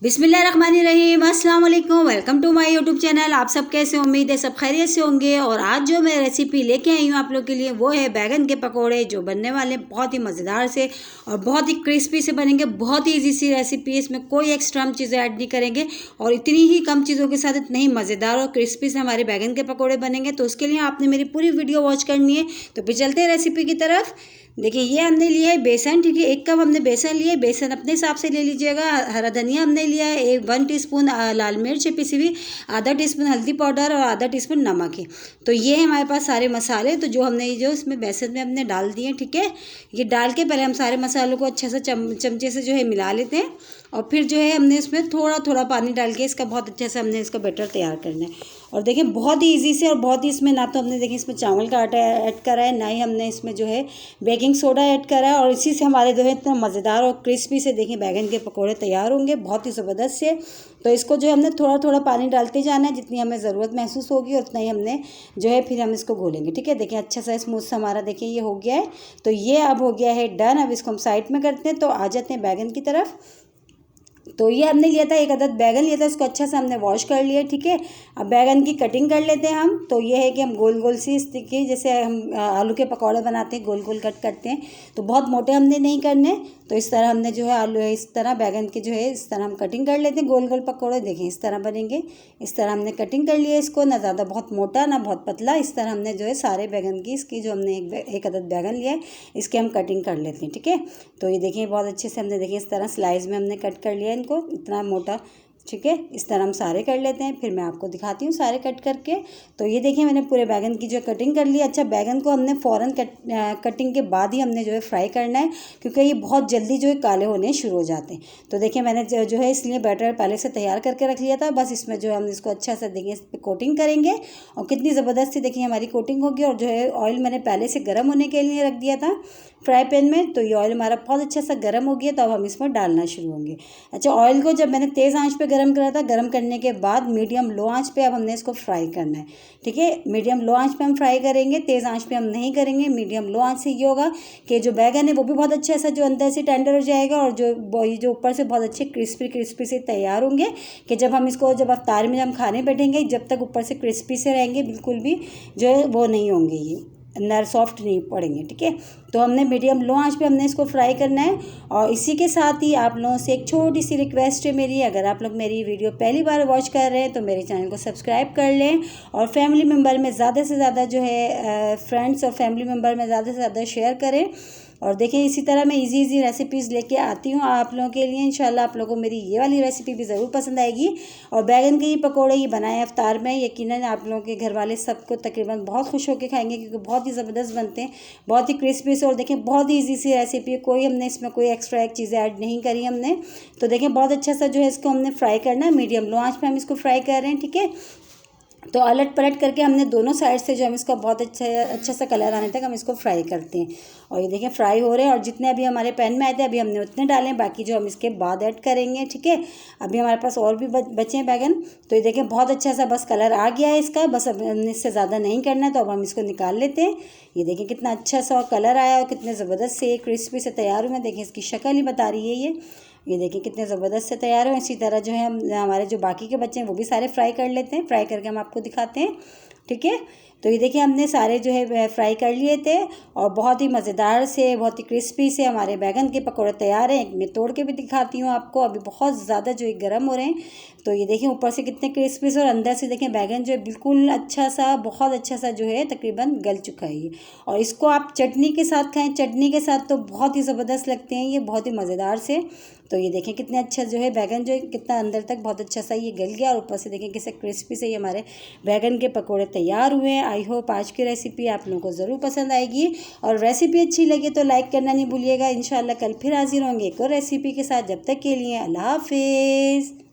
बिस्मिल्लाहिर्रहमानिर्रहीम, अस्सलाम वालेकुम। Welcome to my YouTube channel. आप सब कैसे, उम्मीद है सब खैरियत से होंगे। और आज जो मैं रेसिपी लेके आई हूँ आप लोग के लिए वो है बैगन के पकोड़े, जो बनने वाले बहुत ही मज़ेदार से और बहुत ही क्रिस्पी से बनेंगे। बहुत ही ईजी सी रेसिपी है, इसमें कोई एक्स्ट्रा हम चीज़ें ऐड नहीं करेंगे और इतनी ही कम चीज़ों के साथ इतने ही मज़ेदार और क्रिस्पी से हमारे बैगन के पकौड़े बनेंगे। तो उसके लिए आपने मेरी पूरी वीडियो वॉच करनी है। तो फिर चलते हैं रेसिपी की तरफ। देखिए, ये हमने लिया है बेसन, ठीक है। 1 कप हमने बेसन लिया है। बेसन अपने हिसाब से ले लीजिएगा। हरा धनिया हमने लिया है, 1 टीस्पून लाल मिर्च पिसी हुई, आधा टीस्पून हल्दी पाउडर और आधा टीस्पून नमक है। तो ये है हमारे पास सारे मसाले। तो जो हमने जो इसमें बेसन में हमने डाल दिए, ठीक है। ये डाल के पहले हम सारे मसालों को अच्छे से चमचे से जो है मिला लेते हैं और फिर जो है हमने इसमें थोड़ा थोड़ा पानी डाल के इसका बहुत अच्छे से हमने इसका बैटर तैयार करना है। और देखें, बहुत ही ईजी से और बहुत ही इसमें ना तो हमने देखें इसमें चावल का आटा ऐड करा है, ना ही हमने इसमें जो है बेकिंग सोडा ऐड करा है। और इसी से हमारे जो है इतना मज़ेदार और क्रिस्पी से देखें बैगन के पकौड़े तैयार होंगे, बहुत ही ज़बरदस्त से। तो इसको जो है हमने थोड़ा थोड़ा पानी डालते जाना है, जितनी हमें ज़रूरत महसूस होगी उतना ही हमने जो है फिर हम इसको घोलेंगे, ठीक है। देखिए, अच्छा सा स्मूथ सा हमारा देखिए ये हो गया है। तो ये अब हो गया है डन। अब इसको हम साइड में करते हैं। तो आ जाते हैं बैगन की तरफ। तो ये हमने लिया था, 1 अदद बैगन लिया था, इसको अच्छा से हमने वॉश कर लिया, ठीक है। अब बैगन की कटिंग कर लेते हैं हम। तो ये है कि हम गोल गोल सी स्टिकी, जैसे हम आलू के पकौड़े बनाते हैं, गोल गोल कट करते हैं। तो बहुत मोटे हमने नहीं करने। तो इस तरह हमने जो है आलू इस तरह बैगन की जो है इस तरह हम कटिंग कर लेते हैं। गोल गोल पकौड़े देखें इस तरह बनेंगे। इस तरह हमने कटिंग कर लिया इसको, ना ज़्यादा बहुत मोटा ना बहुत पतला। इस तरह हमने जो है सारे बैगन की इसकी जो हमने एक अदद बैगन लिया है इसके हम कटिंग कर लेते हैं, ठीक है। तो ये देखिए बहुत अच्छे से हमने देखिए इस तरह स्लाइस में हमने कट कर लिया इनको, इतना मोटा, ठीक है। इस तरह हम सारे कर लेते हैं। फिर मैं आपको दिखाती हूँ सारे कट करके। तो ये देखिए मैंने पूरे बैगन की जो कटिंग कर ली। अच्छा, बैगन को हमने फ़ौरन कटिंग के बाद ही हमने जो है फ्राई करना है, क्योंकि ये बहुत जल्दी जो है काले होने शुरू हो जाते हैं। तो देखिए मैंने जो है इसलिए बैटर पहले से तैयार करके रख लिया था। बस इसमें जो है हम इसको अच्छा सा देखिए इस पर कोटिंग करेंगे और कितनी ज़बरदस्त सी देखिए हमारी कोटिंग होगी। और जो है ऑयल मैंने पहले से गर्म होने के लिए रख दिया था फ्राई पैन में। तो ये ऑयल हमारा बहुत अच्छा सा गर्म हो गया। तो अब हम इसमें डालना शुरू होंगे। अच्छा, ऑयल को जब मैंने तेज़ आंच पे गर्म करा था, गर्म करने के बाद मीडियम लो आंच पे अब हमने इसको फ्राई करना है, ठीक है। मीडियम लो आंच पे हम फ्राई करेंगे, तेज़ आंच पे हम नहीं करेंगे। मीडियम लो आंच से ये होगा कि जो बैगन है वो भी बहुत अच्छा सा जो अंदर से टेंडर हो जाएगा और जो ऊपर से बहुत अच्छे क्रिस्पी क्रिस्पी से तैयार होंगे, कि जब हम इसको जब अफ्तार में हम खाने बैठेंगे, जब तक ऊपर से क्रिस्पी से रहेंगे, बिल्कुल भी जो है वो नहीं होंगे, ये अंदर सॉफ्ट नहीं पड़ेंगे, ठीक है। तो हमने मीडियम लो आंच पे हमने इसको फ्राई करना है। और इसी के साथ ही आप लोगों से एक छोटी सी रिक्वेस्ट है मेरी, अगर आप लोग मेरी वीडियो पहली बार वॉच कर रहे हैं तो मेरे चैनल को सब्सक्राइब कर लें और फैमिली मेम्बर में ज़्यादा से ज़्यादा जो है फ्रेंड्स और फैमिली मेम्बर में ज़्यादा से ज़्यादा शेयर करें। और देखिए, इसी तरह मैं इजी रेसिपीज़ लेके आती हूँ आप लोगों के लिए। इंशाल्लाह आप लोगों को मेरी ये वाली रेसिपी भी ज़रूर पसंद आएगी। और बैगन के ये पकौड़े ये बनाए अफ्तार में, यकीनन आप लोगों के घर वाले सबको तकरीबन बहुत खुश होकर खाएंगे, क्योंकि बहुत ही ज़बरदस्त बनते हैं, बहुत ही क्रिस्पी से। और देखें बहुत ही ईजी सी रेसिपी है, कोई हमने इसमें कोई एक्स्ट्रा एक चीज़ें ऐड नहीं करी हमने। तो देखें बहुत अच्छा सा जो है इसको हमने फ्राई करना है, मीडियम लो आँच पर हम इसको फ्राई कर रहे हैं, ठीक है। तो अलट पलट करके हमने दोनों साइड से जो हम इसका बहुत अच्छा सा कलर आने तक हम इसको फ्राई करते हैं। और ये देखिए फ्राई हो रहे हैं और जितने अभी हमारे पैन में आए थे अभी हमने उतने डाले, बाकी जो हम इसके बाद ऐड करेंगे, ठीक है। अभी हमारे पास और भी बचे हैं बैगन। तो ये देखें बहुत अच्छा सा बस कलर आ गया है इसका, बस अब हमने इससे ज़्यादा नहीं करना है। तो अब हम इसको निकाल लेते हैं। ये देखिए कितना अच्छा सा कलर आया और कितने ज़बरदस्त से क्रिस्पी से तैयार हुए। देखिए इसकी शक्ल ही बता रही है ये देखिए कितने ज़बरदस्त से तैयार हो। इसी तरह जो है हम हमारे जो बाकी के बच्चे हैं वो भी सारे फ्राई कर लेते हैं, फ्राई करके हम आपको दिखाते हैं, ठीक है। तो ये देखिए हमने सारे जो है फ्राई कर लिए थे और बहुत ही मज़ेदार से बहुत ही क्रिस्पी से हमारे बैगन के पकौड़े तैयार हैं। एक मैं तोड़ के भी दिखाती हूँ आपको, अभी बहुत ज़्यादा जो है गर्म हो रहे हैं। तो ये देखिए ऊपर से कितने क्रिस्पी से और अंदर से देखें बैगन जो है बिल्कुल अच्छा सा, बहुत अच्छा सा जो है तकरीबन गल चुका है ये। और इसको आप चटनी के साथ खाएं, चटनी के साथ तो बहुत ही ज़बरदस्त लगते हैं ये, बहुत ही मज़ेदार से। तो ये देखें कितने अच्छा जो है बैगन जो है कितना अंदर तक बहुत अच्छा सा ये गल गया और ऊपर से देखें किसे क्रिस्पी से ये हमारे बैगन के पकोड़े तैयार हुए हैं। आई होप आज की रेसिपी आप लोगों को ज़रूर पसंद आएगी और रेसिपी अच्छी लगे तो लाइक करना नहीं भूलिएगा। इंशाल्लाह कल फिर हाजिर होंगे एक और रेसिपी के साथ। जब तक के लिए अल्लाह हाफिज़।